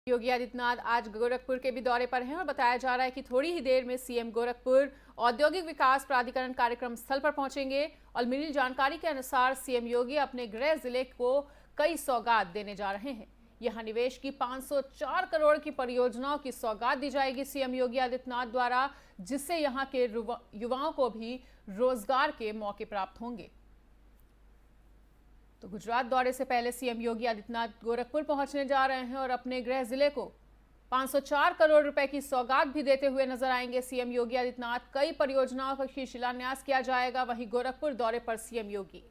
योगी आदित्यनाथ आज गोरखपुर के भी दौरे पर हैं और बताया जा रहा है कि थोड़ी ही देर में सीएम गोरखपुर औद्योगिक विकास प्राधिकरण कार्यक्रम स्थल पर पहुंचेंगे और मिली जानकारी के अनुसार सीएम योगी अपने गृह जिले को कई सौगात देने जा रहे हैं। यहां निवेश की 504 करोड़ की परियोजनाओं की सौगात दी जाएगी सीएम योगी आदित्यनाथ द्वारा, जिससे यहां के युवाओं को भी रोजगार के मौके प्राप्त होंगे। तो गुजरात दौरे से पहले सीएम योगी आदित्यनाथ गोरखपुर पहुंचने जा रहे हैं और अपने गृह जिले को 504 करोड़ रुपए की सौगात भी देते हुए नजर आएंगे सीएम योगी आदित्यनाथ। कई परियोजनाओं का शिलान्यास किया जाएगा। वहीं गोरखपुर दौरे पर सीएम योगी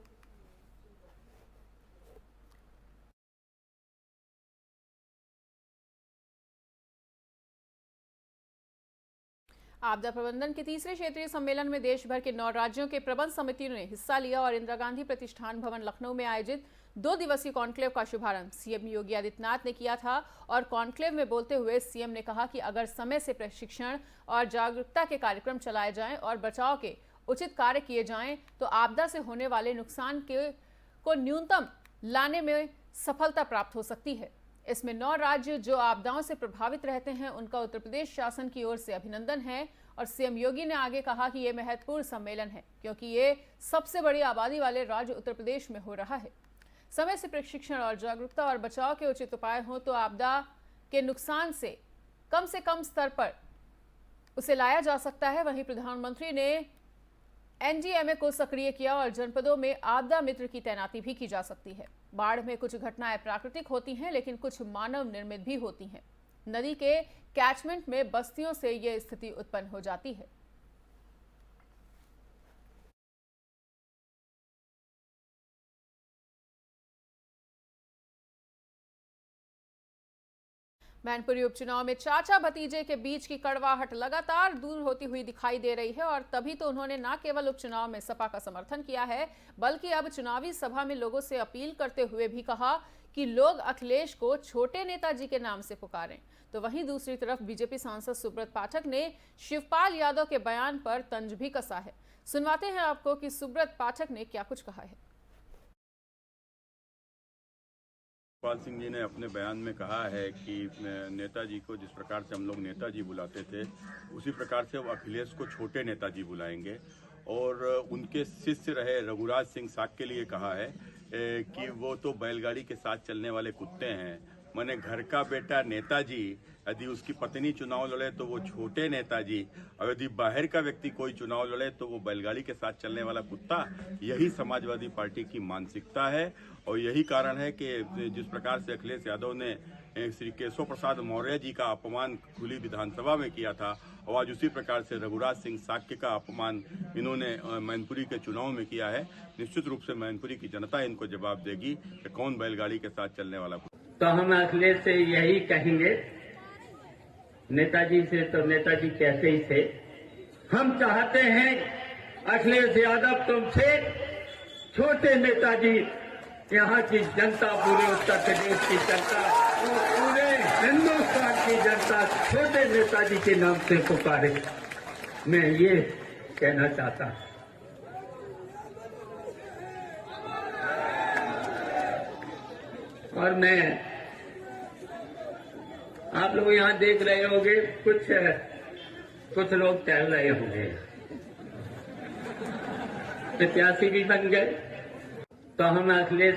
आपदा प्रबंधन के तीसरे क्षेत्रीय सम्मेलन में देश भर के 9 राज्यों के प्रबंध समितियों ने हिस्सा लिया और इंदिरा गांधी प्रतिष्ठान भवन लखनऊ में आयोजित 2 दिवसीय कॉन्क्लेव का शुभारंभ सीएम योगी आदित्यनाथ ने किया था। और कॉन्क्लेव में बोलते हुए सीएम ने कहा कि अगर समय से प्रशिक्षण और जागरूकता के कार्यक्रम चलाए जाएं और बचाव के उचित कार्य किए जाएं तो आपदा से होने वाले नुकसान को न्यूनतम लाने में सफलता प्राप्त हो सकती है। इसमें 9 राज्य जो आपदाओं से प्रभावित रहते हैं उनका उत्तर प्रदेश शासन की ओर से अभिनंदन है। और सीएम योगी ने आगे कहा कि यह महत्वपूर्ण सम्मेलन है क्योंकि ये सबसे बड़ी आबादी वाले राज्य उत्तर प्रदेश में हो रहा है। समय से प्रशिक्षण और जागरूकता और बचाव के उचित उपाय हो तो आपदा के नुकसान से कम स्तर पर उसे लाया जा सकता है। वहीं प्रधानमंत्री ने एनडीएमए को सक्रिय किया और जनपदों में आपदा मित्र की तैनाती भी की जा सकती है। बाढ़ में कुछ घटनाएं प्राकृतिक होती हैं लेकिन कुछ मानव निर्मित भी होती हैं। नदी के कैचमेंट में बस्तियों से यह स्थिति उत्पन्न हो जाती है। मैनपुरी उपचुनाव में चाचा भतीजे के बीच की कड़वाहट लगातार दूर होती हुई दिखाई दे रही है और तभी तो उन्होंने न केवल उपचुनाव में सपा का समर्थन किया है बल्कि अब चुनावी सभा में लोगों से अपील करते हुए भी कहा कि लोग अखिलेश को छोटे नेताजी के नाम से पुकारें। तो वहीं दूसरी तरफ बीजेपी सांसद सुब्रत पाठक ने शिवपाल यादव के बयान पर तंज भी कसा है। सुनवाते हैं आपको कि सुब्रत पाठक ने क्या कुछ कहा है। शिवपाल सिंह जी ने अपने बयान में कहा है कि नेताजी को जिस प्रकार से हम लोग नेताजी बुलाते थे उसी प्रकार से वो अखिलेश को छोटे नेताजी बुलाएंगे। और उनके शिष्य रहे रघुराज सिंह साग के लिए कहा है कि वो तो बैलगाड़ी के साथ चलने वाले कुत्ते हैं। माने घर का बेटा नेताजी, यदि उसकी पत्नी चुनाव लड़े तो वो छोटे नेताजी, और यदि बाहर का व्यक्ति कोई चुनाव लड़े तो वो बैलगाड़ी के साथ चलने वाला कुत्ता। यही समाजवादी पार्टी की मानसिकता है और यही कारण है कि जिस प्रकार से अखिलेश यादव ने श्री केशव प्रसाद मौर्य जी का अपमान खुली विधानसभा में किया था और आज उसी प्रकार से रघुराज सिंह साक्य का अपमान इन्होंने मैनपुरी के चुनाव में किया है। निश्चित रूप से मैनपुरी की जनता इनको जवाब देगी कि कौन बैलगाड़ी के साथ चलने वाला। तो हम अखिलेश से यही कहेंगे, नेताजी से तो नेताजी कहते ही थे, हम चाहते हैं अखिलेश यादव तुमसे छोटे नेताजी। यहाँ की जनता, पूरे उत्तर प्रदेश की जनता, पूरे हिंदुस्तान की जनता छोटे नेताजी के नाम से पुकारे। मैं ये कहना चाहता हूं। और मैं, आप लोग यहाँ देख रहे होंगे, कुछ लोग टहल रहे होंगे, प्रत्याशी भी बन गए। तो हम अखिलेश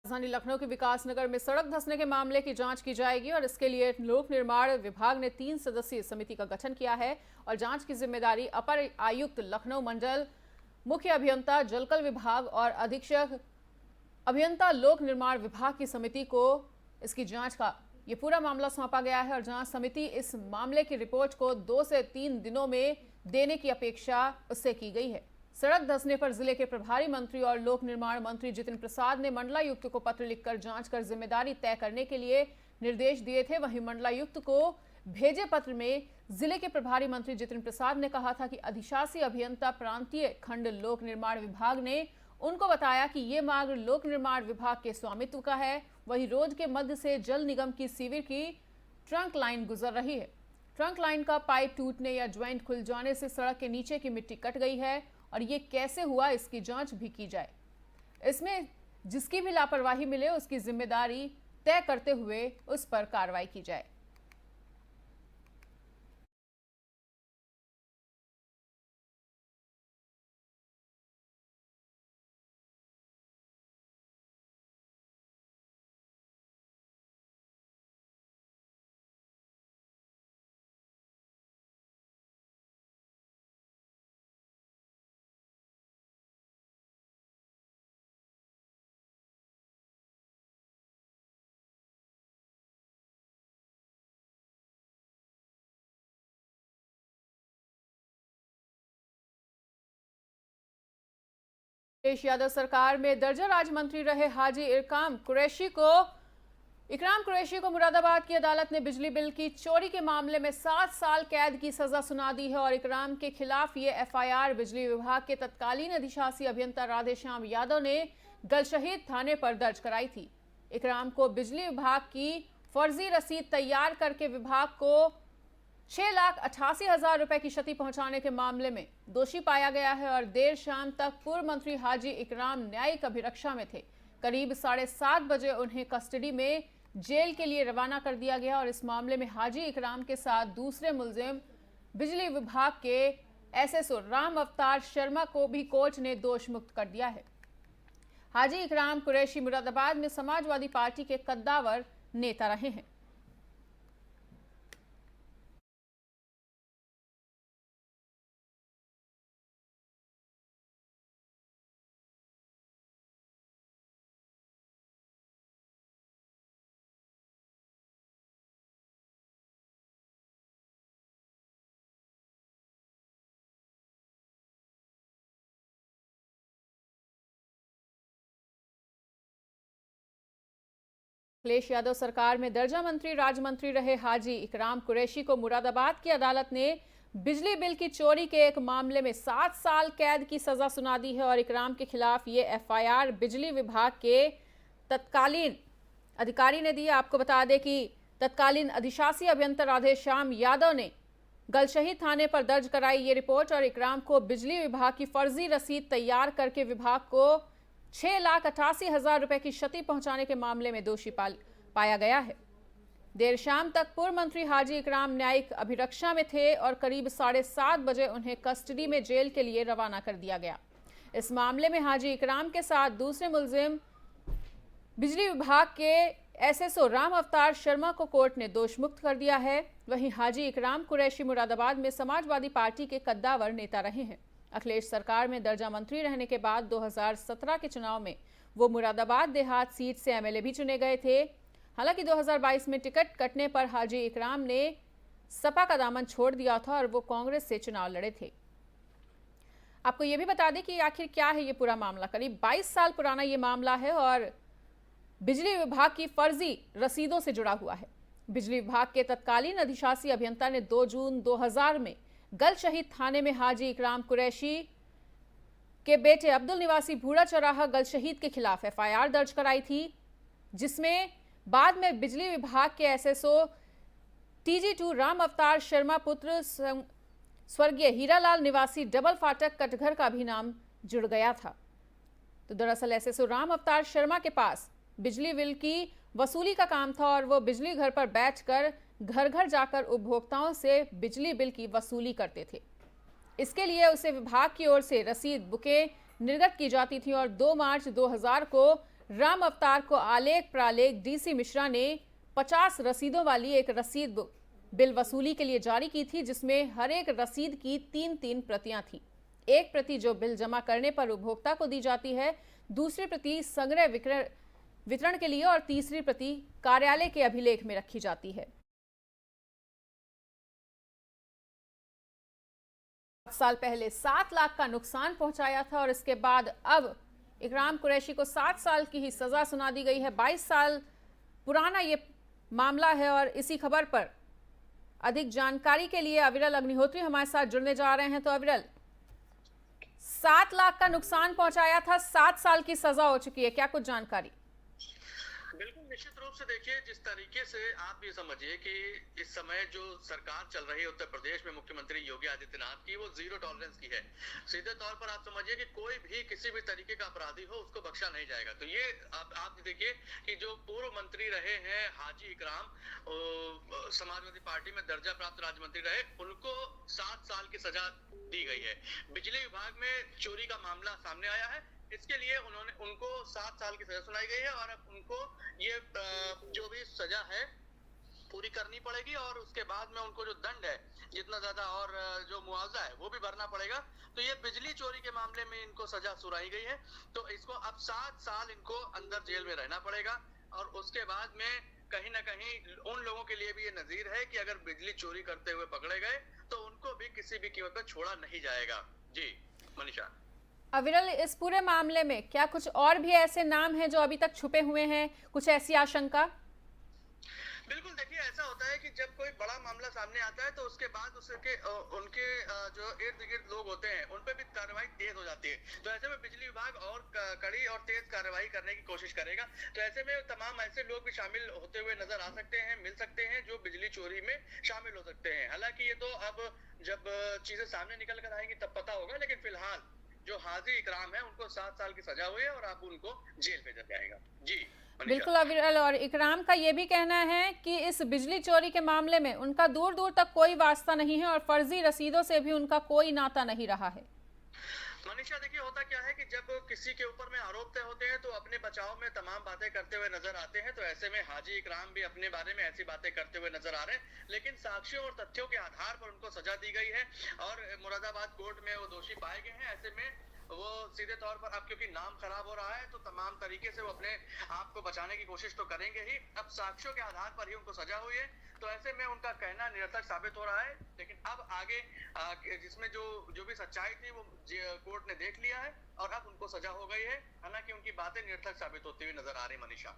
राजधानी लखनऊ के विकास नगर में सड़क धंसने के मामले की जांच की जाएगी और इसके लिए लोक निर्माण विभाग ने 3 सदस्यीय समिति का गठन किया है और जांच की जिम्मेदारी अपर आयुक्त लखनऊ मंडल, मुख्य अभियंता जलकल विभाग और अधीक्षक अभियंता लोक निर्माण विभाग की समिति को इसकी जांच का ये पूरा मामला सौंपा गया है। और जांच समिति इस मामले की रिपोर्ट को 2 से 3 दिनों में देने की अपेक्षा उससे की गई है। सड़क धंसने पर जिले के प्रभारी मंत्री और लोक निर्माण मंत्री जितिन प्रसाद ने मंडलायुक्त को पत्र लिखकर जांच कर जिम्मेदारी तय करने के लिए निर्देश दिए थे। वहीं मंडलायुक्त को भेजे पत्र में जिले के प्रभारी मंत्री जितिन प्रसाद ने कहा था कि अधिशासी अभियंता प्रांतीय खंड लोक निर्माण विभाग ने उनको बताया कि ये मार्ग लोक निर्माण विभाग के स्वामित्व का है। वहीं रोड के मध्य से जल निगम की सीवर की ट्रंक लाइन गुजर रही है। ट्रंक लाइन का पाइप टूटने या ज्वाइंट खुल जाने से सड़क के नीचे की मिट्टी कट गई है और ये कैसे हुआ इसकी जांच भी की जाए। इसमें जिसकी भी लापरवाही मिले उसकी जिम्मेदारी तय करते हुए उस पर कार्रवाई की जाए। अखिलेश यादव सरकार में दर्जन राज्य मंत्री रहे हाजी इकराम कुरैशी को मुरादाबाद की अदालत ने बिजली बिल की चोरी के मामले में 7 साल कैद की सजा सुना दी है और इकराम के खिलाफ ये एफआईआर बिजली विभाग के तत्कालीन अधिशासी अभियंता राधेश्याम यादव ने गलशहीद थाने पर दर्ज कराई थी। इकराम को बिजली विभाग की फर्जी रसीद तैयार करके विभाग को 6,88,000 रुपए की क्षति पहुंचाने के मामले में दोषी पाया गया है और देर शाम तक पूर्व मंत्री हाजी इकराम न्यायिक अभिरक्षा में थे। करीब 7:30 बजे उन्हें कस्टडी में जेल के लिए रवाना कर दिया गया और इस मामले में हाजी इकराम के साथ दूसरे मुलजिम बिजली विभाग के एसएसओ राम अवतार शर्मा को भी कोर्ट ने दोष मुक्त कर दिया है। हाजी इकराम कुरैशी मुरादाबाद में समाजवादी पार्टी के कद्दावर नेता रहे हैं। अखिलेश यादव सरकार में दर्जन मंत्री राज्य मंत्री रहे हाजी इकराम कुरैशी को मुरादाबाद की अदालत ने बिजली बिल की चोरी के एक मामले में 7 साल कैद की सजा सुना दी है और इकराम के खिलाफ ये एफआईआर बिजली विभाग के तत्कालीन अधिकारी ने दी। आपको बता दें कि तत्कालीन अधिशासी अभियंता राधेश्याम यादव ने गलशहीद थाने पर दर्ज कराई ये रिपोर्ट और इकराम को बिजली विभाग की फर्जी रसीद तैयार करके विभाग को 6,88,000 रुपए की क्षति पहुंचाने के मामले में दोषी पाया गया है। देर शाम तक पूर्व मंत्री हाजी इकराम न्यायिक अभिरक्षा में थे और करीब 7:30 बजे उन्हें कस्टडी में जेल के लिए रवाना कर दिया गया। इस मामले में हाजी इकराम के साथ दूसरे मुलजिम बिजली विभाग के एसएसओ राम अवतार शर्मा को कोर्ट ने दोष मुक्त कर दिया है। वहीं हाजी इकराम कुरैशी मुरादाबाद में समाजवादी पार्टी के कद्दावर नेता रहे हैं। अखिलेश सरकार में दर्जा मंत्री रहने के बाद 2017 के चुनाव में वो मुरादाबाद देहात सीट से एमएलए भी चुने गए थे। हालांकि 2022 में टिकट कटने पर हाजी इकराम ने सपा का दामन छोड़ दिया था और वो कांग्रेस से चुनाव लड़े थे। आपको ये भी बता दें कि आखिर क्या है ये पूरा मामला। करीब 22 साल पुराना ये मामला है और बिजली विभाग की फर्जी रसीदों से जुड़ा हुआ है। बिजली विभाग के तत्कालीन अधिशासी अभियंता ने 2 जून 2000 में गलशहीद थाने में हाजी इकराम कुरैशी के बेटे अब्दुल निवासी भूड़ा चौराहा गलशहीद के खिलाफ एफआईआर दर्ज कराई थी, जिसमें बाद में बिजली विभाग के एसएसओ TG2 राम अवतार शर्मा पुत्र स्वर्गीय हीरालाल निवासी डबल फाटक कटघर का भी नाम जुड़ गया था। तो दरअसल एसएसओ राम अवतार शर्मा के पास बिजली बिल की वसूली का काम था और वो बिजली घर पर बैठकर घर घर जाकर उपभोक्ताओं से बिजली बिल की वसूली करते थे। इसके लिए उसे विभाग की ओर से रसीद बुकें निर्गत की जाती थी और 2 मार्च 2000 को राम अवतार को आलेख प्रालेख डीसी मिश्रा ने 50 रसीदों वाली एक रसीद बुक बिल वसूली के लिए जारी की थी, जिसमें हर एक रसीद की 3-3 प्रतियां थीं। एक प्रति जो बिल जमा करने पर उपभोक्ता को दी जाती है, दूसरी प्रति संग्रह वितरण के लिए और तीसरी प्रति कार्यालय के अभिलेख में रखी जाती है। 7 साल पहले 7 लाख का नुकसान पहुंचाया था और इसके बाद अब इकराम कुरैशी को 7 साल की ही सजा सुना दी गई है। 22 साल पुराना ये मामला है और इसी खबर पर अधिक जानकारी के लिए अविरल अग्निहोत्री हमारे साथ जुड़ने जा रहे हैं। तो अविरल, 7 लाख का नुकसान पहुंचाया था, 7 साल की सजा हो चुकी है, क्या कुछ जानकारी? बिल्कुल निश्चित रूप से देखिए, जिस तरीके से आप ये समझिए कि इस समय जो सरकार चल रही है उत्तर प्रदेश में मुख्यमंत्री योगी आदित्यनाथ की, वो जीरो टॉलरेंस की है। सीधे तौर पर आप समझिए कि कोई भी किसी भी तरीके का अपराधी हो उसको बख्शा नहीं जाएगा। तो ये आप देखिए कि जो पूर्व मंत्री रहे हैं हाजी इकराम, समाजवादी पार्टी में दर्जा प्राप्त राज्य मंत्री रहे, उनको 7 साल की सजा दी गई है। बिजली विभाग में चोरी का मामला सामने आया है, इसके लिए उनको 7 साल की सजा सुनाई गई है और अब उनको ये जो भी सजा है पूरी करनी पड़ेगी और उसके बाद में उनको जो दंड है जितना ज्यादा और जो मुआवजा है वो भी भरना पड़ेगा। तो ये बिजली चोरी के मामले में इनको सजा सुनाई गई है, तो इसको अब 7 साल इनको अंदर जेल में रहना पड़ेगा और उसके बाद में कहीं ना कहीं उन लोगों के लिए भी ये नजीर है कि अगर बिजली चोरी करते हुए पकड़े गए तो उनको भी किसी भी कीमत पर छोड़ा नहीं जाएगा। जी मनीषा। अविरल, इस पूरे मामले में क्या कुछ और भी ऐसे नाम हैं जो अभी तक छुपे हुए हैं, कुछ ऐसी आशंका? बिल्कुल देखिए, ऐसा होता है कि जब कोई बड़ा मामला सामने आता है तो उसके बाद उनके जो इर्द गिर्द लोग होते हैं उन पे भी कार्रवाई तेज हो जाती है। तो ऐसे में बिजली विभाग और कड़ी और तेज कार्रवाई करने की कोशिश करेगा। तो ऐसे में तमाम ऐसे लोग भी शामिल होते हुए नजर आ सकते हैं, मिल सकते हैं, जो बिजली चोरी में शामिल हो सकते हैं। हालांकि ये तो अब जब चीजें सामने निकल कर आएंगी तब पता होगा, लेकिन फिलहाल जो हाजी इकराम है उनको 7 साल की सजा हुई है और अब उनको जेल भेजा जाएगा। जी बिल्कुल अविरल, और इकराम का ये भी कहना है कि इस बिजली चोरी के मामले में उनका दूर दूर तक कोई वास्ता नहीं है और फर्जी रसीदों से भी उनका कोई नाता नहीं रहा है। मनीषा देखिए, होता क्या है कि जब किसी के ऊपर में आरोप तय होते हैं तो अपने बचाव में तमाम बातें करते हुए नजर आते हैं। तो ऐसे में हाजी इकराम भी अपने बारे में ऐसी बातें करते हुए नजर आ रहे हैं, लेकिन साक्ष्यों और तथ्यों के आधार पर उनको सजा दी गई है और मुरादाबाद कोर्ट में वो दोषी पाए गए हैं। ऐसे में वो सीधे तौर पर अब क्योंकि नाम खराब हो रहा है तो तमाम तरीके से वो अपने आप को बचाने की कोशिश तो करेंगे ही। अब साक्ष्यों के आधार पर ही उनको सजा हुई है, तो ऐसे में उनका कहना निरर्थक साबित हो रहा है। लेकिन अब आगे जिसमें जो भी सच्चाई थी वो कोर्ट ने देख लिया है और अब उनको सजा हो गई है। हालांकि उनकी बातें निरर्थक साबित होती हुई नजर आ रही। मनीषा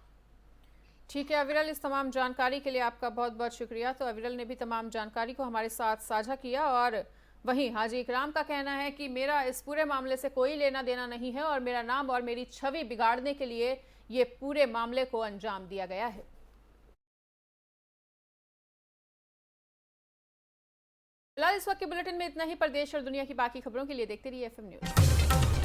ठीक है अविरल, इस तमाम जानकारी के लिए आपका बहुत बहुत शुक्रिया। तो अविरल ने भी तमाम जानकारी को हमारे साथ साझा किया और वहीं हाजी इकराम का कहना है कि मेरा इस पूरे मामले से कोई लेना देना नहीं है और मेरा नाम और मेरी छवि बिगाड़ने के लिए ये पूरे मामले को अंजाम दिया गया है। फिलहाल इस वक्त के बुलेटिन में इतना ही। प्रदेश और दुनिया की बाकी खबरों के लिए देखते रहिए FM न्यूज़।